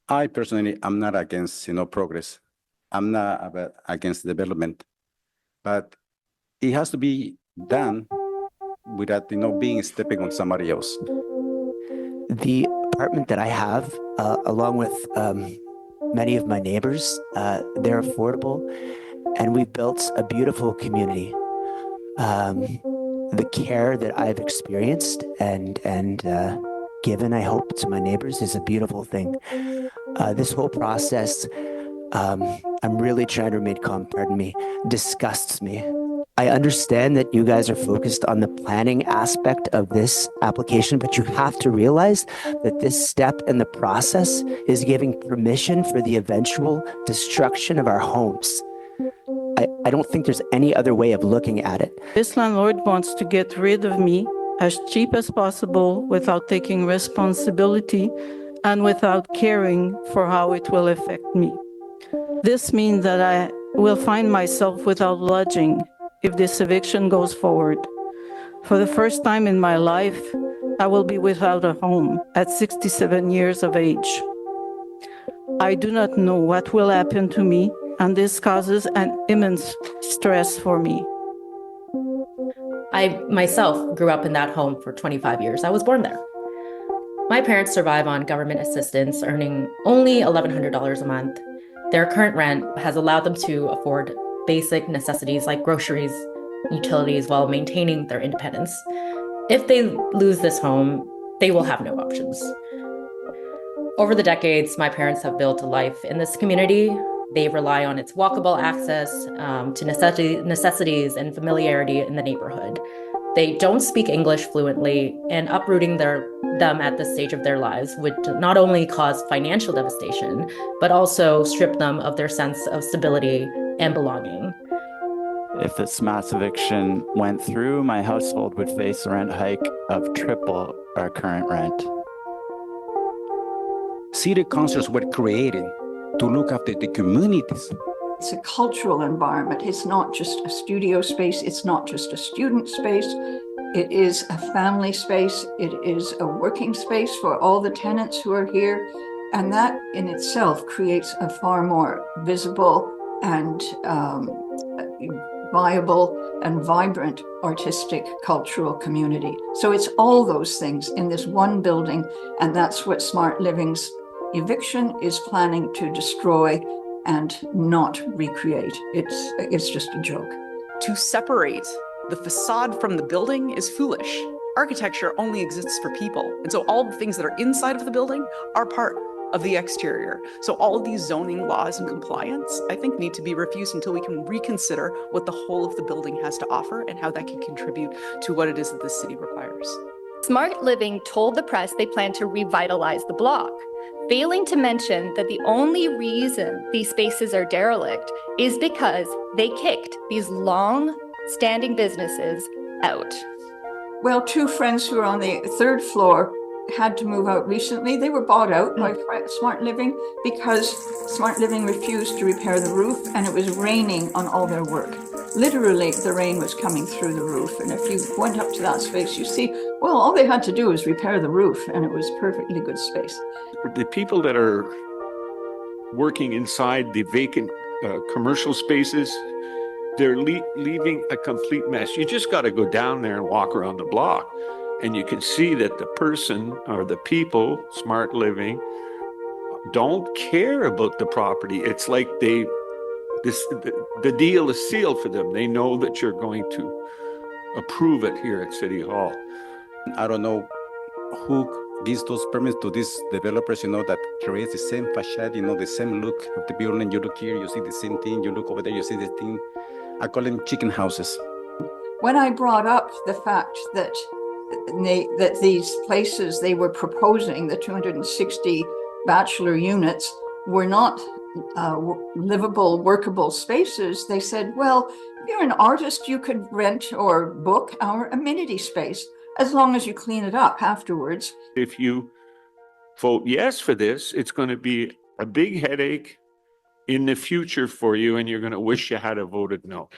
I personally am not against, progress. I'm not against development, but it has to be done without, being stepping on somebody else. The apartment that I have, along with many of my neighbors, they're affordable, and we've built a beautiful community. The care that I've experienced and given, I hope, to my neighbors is a beautiful thing. This whole process, I'm really trying to remain calm, pardon me, disgusts me. I understand that you guys are focused on the planning aspect of this application, but you have to realize that this step in the process is giving permission for the eventual destruction of our homes. I don't think there's any other way of looking at it. This landlord wants to get rid of me as cheap as possible without taking responsibility and without caring for how it will affect me. This means that I will find myself without lodging if this eviction goes forward. For the first time in my life, I will be without a home at 67 years of age. I do not know what will happen to me, and this causes an immense stress for me. I myself grew up in that home for 25 years. I was born there. My parents survive on government assistance, earning only $1,100 a month. Their current rent has allowed them to afford basic necessities like groceries, utilities, while maintaining their independence. If they lose this home, they will have no options. Over the decades, my parents have built a life in this community. They rely on its walkable access to necessities and familiarity in the neighborhood. They don't speak English fluently, and uprooting them at this stage of their lives would not only cause financial devastation, but also strip them of their sense of stability and belonging. If this mass eviction went through, my household would face a rent hike of triple our current rent. City councils were created to look after the communities. It's a cultural environment. It's not just a studio space. It's not just a student space. It is a family space. It is a working space for all the tenants who are here. And that in itself creates a far more visible and viable and vibrant artistic cultural community. So it's all those things in this one building, and that's what Smart Living's eviction is planning to destroy and not recreate. It's just a joke. To separate the facade from the building is foolish. Architecture only exists for people. And so all the things that are inside of the building are part of the exterior. So all of these zoning laws and compliance, I think, need to be refused until we can reconsider what the whole of the building has to offer and how that can contribute to what it is that this city requires. Smart Living told the press they plan to revitalize the block, failing to mention that the only reason these spaces are derelict is because they kicked these long-standing businesses out. Well, two friends who are on the third floor had to move out recently. They were bought out by Smart Living because Smart Living refused to repair the roof, and it was raining on all their work. Literally, the rain was coming through the roof. And if you went up to that space, you see, well, all they had to do was repair the roof, and it was perfectly good space. The people that are working inside the vacant commercial spaces, they're leaving a complete mess. You just got to go down there and walk around the block, and you can see that the person or the people, Smart Living, don't care about the property. It's like the deal is sealed for them. They know that you're going to approve it here at City Hall. I don't know who gives those permits to these developers, that creates the same facade, the same look of the building. You look here, you see the same thing. You look over there, you see the thing. I call them chicken houses. When I brought up the fact that these places they were proposing, the 260 bachelor units, were not livable, workable spaces, they said, well, if you're an artist, you could rent or book our amenity space as long as you clean it up afterwards. If you vote yes for this, it's going to be a big headache in the future for you, and you're going to wish you had voted no.